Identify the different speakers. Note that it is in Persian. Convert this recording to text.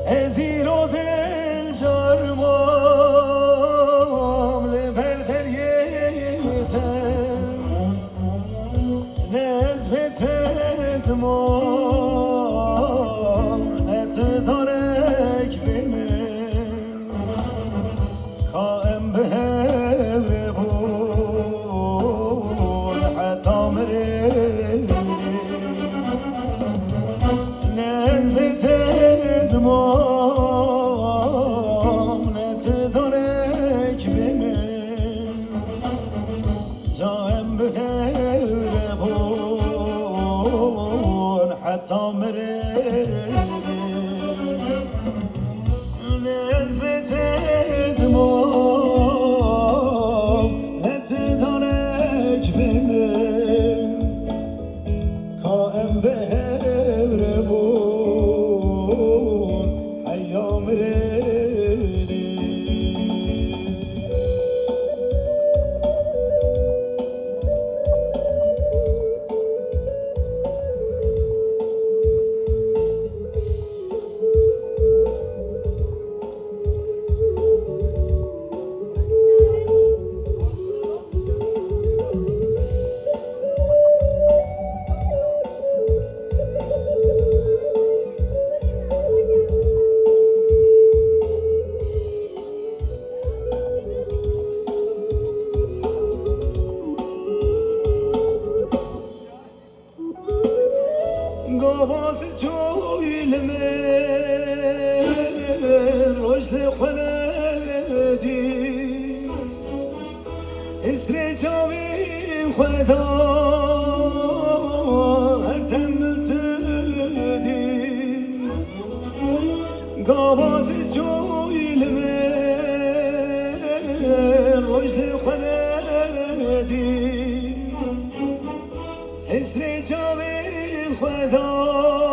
Speaker 1: ازیر و دل زارمام لبر دریتم نزبت مام نتدارک بمن کائم به هوره بود حتی مره نزبت مام نتدارک بمن جایم به هوره بود حتی مره نزبت مام نتدارک بمن کائم به هوره بود ایام گاوات جویلمه رجل خلدی استرجاوی خدا هر تمتدی گاوات جویلمه رجل خلدی استرجاوی خدا